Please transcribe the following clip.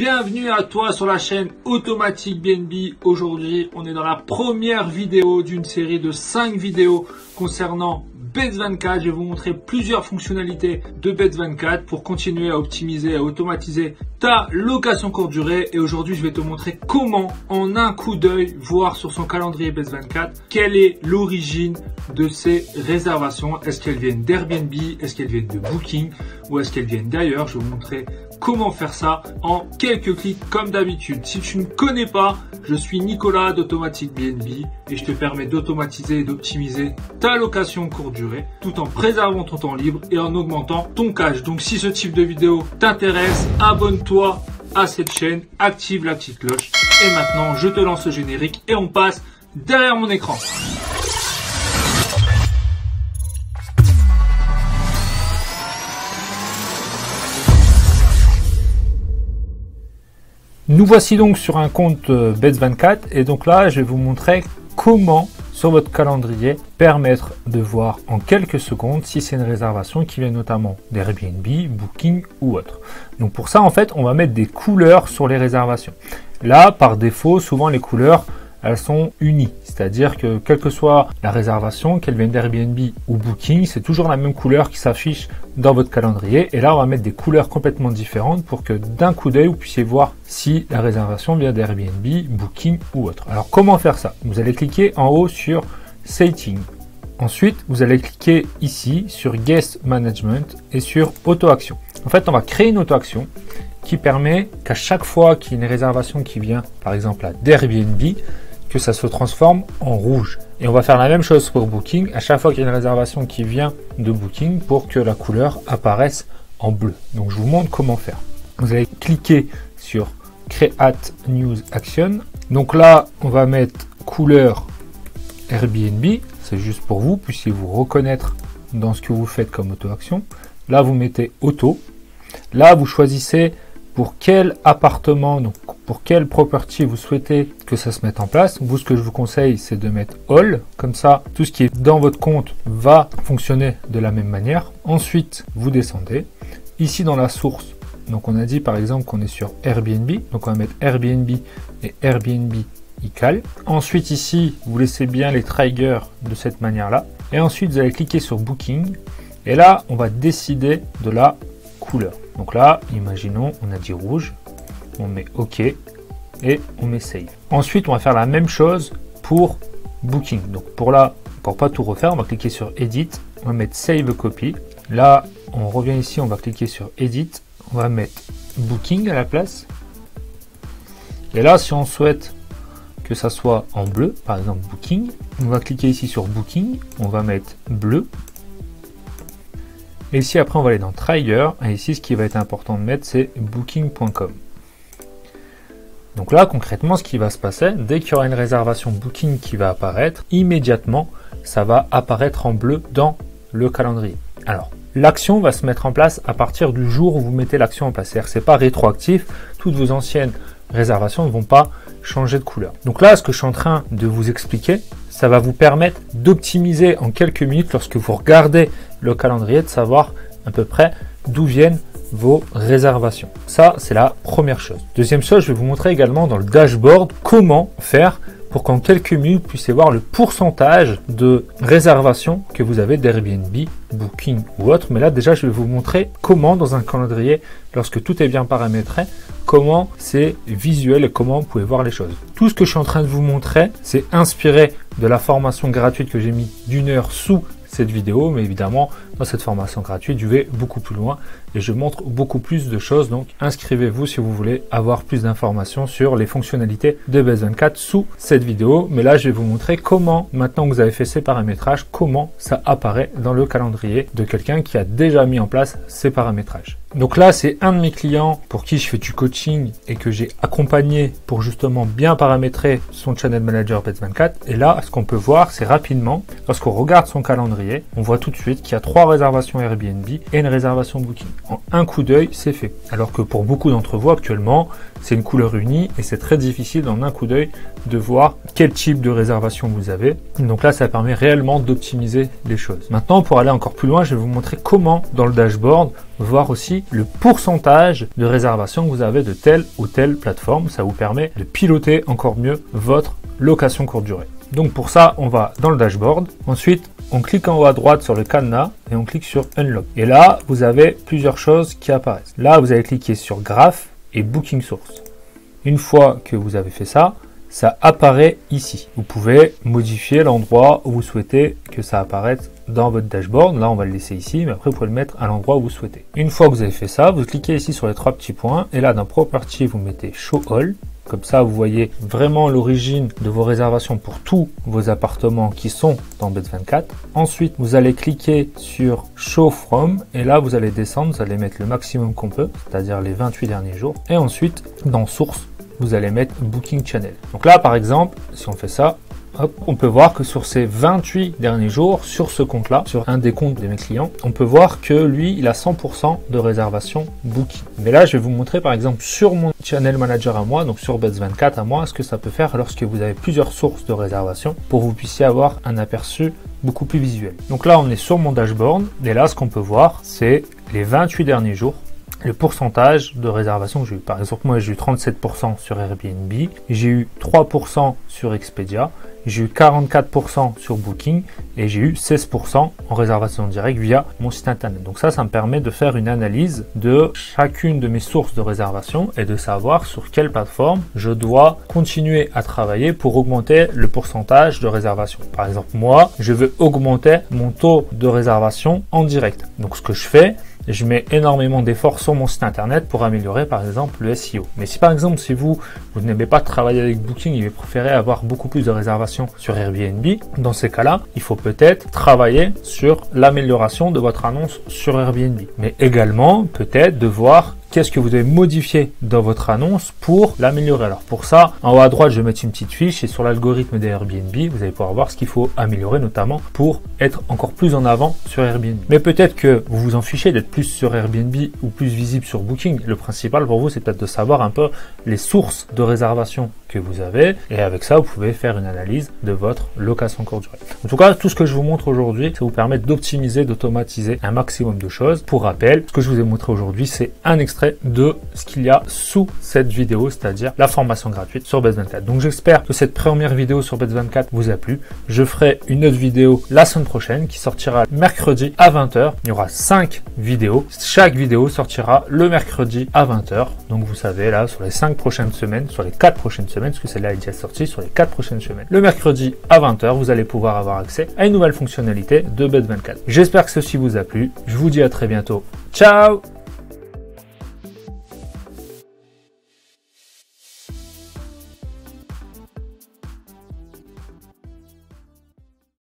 Bienvenue à toi sur la chaîne Automatique BNB. Aujourd'hui, on est dans la première vidéo d'une série de 5 vidéos concernant Bet24. Je vais vous montrer plusieurs fonctionnalités de Bet24 pour continuer à optimiser, à automatiser ta location courte durée. Et aujourd'hui, je vais te montrer comment, en un coup d'œil, voir sur son calendrier Bet24 quelle est l'origine de ces réservations. Est-ce qu'elles viennent d'Airbnb? Est-ce qu'elles viennent de Booking? Ou est-ce qu'elles viennent d'ailleurs? Je vais vous montrer comment faire ça en quelques clics comme d'habitude. Si tu ne connais pas, je suis Nicolas d'Automatique BNB et je te permets d'automatiser et d'optimiser ta location courte durée tout en préservant ton temps libre et en augmentant ton cash. Donc si ce type de vidéo t'intéresse, abonne-toi à cette chaîne, active la petite cloche et maintenant je te lance le générique et on passe derrière mon écran. Nous voici donc sur un compte Bet24 et donc là je vais vous montrer comment sur votre calendrier permettre de voir en quelques secondes si c'est une réservation qui vient notamment d'Airbnb, Booking ou autre. Donc pour ça en fait on va mettre des couleurs sur les réservations. Là par défaut souvent les couleurs elles sont unies, c'est-à-dire que quelle que soit la réservation, qu'elle vienne d'Airbnb ou Booking, c'est toujours la même couleur qui s'affiche dans votre calendrier. Et là, on va mettre des couleurs complètement différentes pour que d'un coup d'œil, vous puissiez voir si la réservation vient d'Airbnb, Booking ou autre. Alors, comment faire ça? Vous allez cliquer en haut sur Setting. Ensuite, vous allez cliquer ici sur Guest Management et sur Auto Action. En fait, on va créer une auto-action qui permet qu'à chaque fois qu'il y a une réservation qui vient, par exemple, d'Airbnb, que ça se transforme en rouge. Et on va faire la même chose pour Booking, à chaque fois qu'il y a une réservation qui vient de Booking pour que la couleur apparaisse en bleu. Donc je vous montre comment faire. Vous allez cliquer sur Create News Action. Donc là, on va mettre couleur Airbnb, c'est juste pour vous, puissiez vous reconnaître dans ce que vous faites comme auto-action. Là, vous mettez auto. Là, vous choisissez pour quel appartement, donc pour quelle property vous souhaitez que ça se mette en place. Vous, ce que je vous conseille, c'est de mettre All. Comme ça, tout ce qui est dans votre compte va fonctionner de la même manière. Ensuite, vous descendez. Ici, dans la source, donc on a dit par exemple qu'on est sur Airbnb. Donc on va mettre Airbnb et Airbnb equal. Ensuite, ici, vous laissez bien les triggers de cette manière-là. Et ensuite, vous allez cliquer sur Booking. Et là, on va décider de la couleur. Donc là, imaginons, on a dit rouge, on met OK et on met Save. Ensuite, on va faire la même chose pour Booking. Donc pour pas tout refaire, on va cliquer sur Edit, on va mettre Save Copy. Là, on revient ici, on va cliquer sur Edit, on va mettre Booking à la place. Et là, si on souhaite que ça soit en bleu, par exemple Booking, on va cliquer ici sur Booking, on va mettre bleu. Et ici, après, on va aller dans Trigger. Et ici, ce qui va être important de mettre, c'est Booking.com. Donc là, concrètement, ce qui va se passer, dès qu'il y aura une réservation Booking qui va apparaître, immédiatement, ça va apparaître en bleu dans le calendrier. Alors, l'action va se mettre en place à partir du jour où vous mettez l'action en place. C'est-à-dire que ce n'est pas rétroactif. Toutes vos anciennes réservations ne vont pas changer de couleur. Donc là, ce que je suis en train de vous expliquer, ça va vous permettre d'optimiser en quelques minutes lorsque vous regardez le calendrier, de savoir à peu près d'où viennent vos réservations. Ça, c'est la première chose. Deuxième chose, je vais vous montrer également dans le dashboard comment faire pour qu'en quelques minutes, vous puissiez voir le pourcentage de réservations que vous avez d'Airbnb, Booking ou autre. Mais là, déjà, je vais vous montrer comment, dans un calendrier, lorsque tout est bien paramétré, comment c'est visuel et comment vous pouvez voir les choses. Tout ce que je suis en train de vous montrer, c'est inspiré de la formation gratuite que j'ai mis d'1 heure sous cette vidéo, mais évidemment dans cette formation gratuite je vais beaucoup plus loin et je montre beaucoup plus de choses. Donc inscrivez-vous si vous voulez avoir plus d'informations sur les fonctionnalités de Bet24 sous cette vidéo. Mais là je vais vous montrer comment, maintenant que vous avez fait ces paramétrages, comment ça apparaît dans le calendrier de quelqu'un qui a déjà mis en place ces paramétrages. Donc là, c'est un de mes clients pour qui je fais du coaching et que j'ai accompagné pour justement bien paramétrer son channel manager Bet24. Et là, ce qu'on peut voir, c'est rapidement, lorsqu'on regarde son calendrier, on voit tout de suite qu'il y a 3 3 réservations Airbnb et une réservation Booking. En un coup d'œil, c'est fait. Alors que pour beaucoup d'entre vous actuellement, c'est une couleur unie et c'est très difficile en un coup d'œil de voir quel type de réservation vous avez. Donc là, ça permet réellement d'optimiser les choses. Maintenant, pour aller encore plus loin, je vais vous montrer comment dans le dashboard voir aussi le pourcentage de réservations que vous avez de telle ou telle plateforme. Ça vous permet de piloter encore mieux votre location courte durée. Donc pour ça, on va dans le dashboard. Ensuite, on clique en haut à droite sur le cadenas et on clique sur Unlock. Et là, vous avez plusieurs choses qui apparaissent. Là, vous allez cliquer sur Graph et Booking Source. Une fois que vous avez fait ça, ça apparaît ici. Vous pouvez modifier l'endroit où vous souhaitez que ça apparaisse dans votre dashboard. Là, on va le laisser ici, mais après, vous pouvez le mettre à l'endroit où vous souhaitez. Une fois que vous avez fait ça, vous cliquez ici sur les 3 petits points et là, dans Property, vous mettez Show All. Comme ça, vous voyez vraiment l'origine de vos réservations pour tous vos appartements qui sont dans Bet24. Ensuite, vous allez cliquer sur Show From et là, vous allez descendre, vous allez mettre le maximum qu'on peut, c'est-à-dire les 28 derniers jours. Et ensuite, dans Source, vous allez mettre Booking Channel. Donc là, par exemple, si on fait ça, hop, on peut voir que sur ces 28 derniers jours, sur ce compte-là, sur un des comptes de mes clients, on peut voir que lui, il a 100% de réservation Booking. Mais là, je vais vous montrer par exemple sur mon Channel Manager à moi, donc sur Bet24 à moi, ce que ça peut faire lorsque vous avez plusieurs sources de réservation pour que vous puissiez avoir un aperçu beaucoup plus visuel. Donc là, on est sur mon dashboard et là, ce qu'on peut voir, c'est les 28 derniers jours. Le pourcentage de réservation que j'ai eu. Par exemple, moi, j'ai eu 37% sur Airbnb, j'ai eu 3% sur Expedia, j'ai eu 44% sur Booking et j'ai eu 16% en réservation directe via mon site internet. Donc ça me permet de faire une analyse de chacune de mes sources de réservation et de savoir sur quelle plateforme je dois continuer à travailler pour augmenter le pourcentage de réservation. Par exemple, moi, je veux augmenter mon taux de réservation en direct. Donc ce que je fais, je mets énormément d'efforts sur mon site internet pour améliorer par exemple le SEO. Mais si par exemple, si vous n'aimez pas travailler avec Booking et vous préférez avoir beaucoup plus de réservations sur Airbnb, dans ces cas-là, il faut peut-être travailler sur l'amélioration de votre annonce sur Airbnb. Mais également, peut-être de voir qu'est-ce que vous devez modifier dans votre annonce pour l'améliorer. Alors pour ça, en haut à droite, je vais mettre une petite fiche et sur l'algorithme d'Airbnb, vous allez pouvoir voir ce qu'il faut améliorer, notamment pour être encore plus en avant sur Airbnb. Mais peut-être que vous vous en fichez d'être plus sur Airbnb ou plus visible sur Booking. Le principal pour vous, c'est peut-être de savoir un peu les sources de réservation que vous avez et avec ça, vous pouvez faire une analyse de votre location courte durée. En tout cas, tout ce que je vous montre aujourd'hui, ça vous permet d'optimiser, d'automatiser un maximum de choses. Pour rappel, ce que je vous ai montré aujourd'hui, c'est un extrait de ce qu'il y a sous cette vidéo, c'est-à-dire la formation gratuite sur Bet24. Donc j'espère que cette première vidéo sur Bet24 vous a plu. Je ferai une autre vidéo la semaine prochaine qui sortira mercredi à 20h. Il y aura 5 vidéos. Chaque vidéo sortira le mercredi à 20h. Donc vous savez là, sur les 5 prochaines semaines, sur les 4 prochaines semaines, parce que celle-là est déjà sortie, sur les 4 prochaines semaines. Le mercredi à 20h, vous allez pouvoir avoir accès à une nouvelle fonctionnalité de Bet24. J'espère que ceci vous a plu. Je vous dis à très bientôt. Ciao!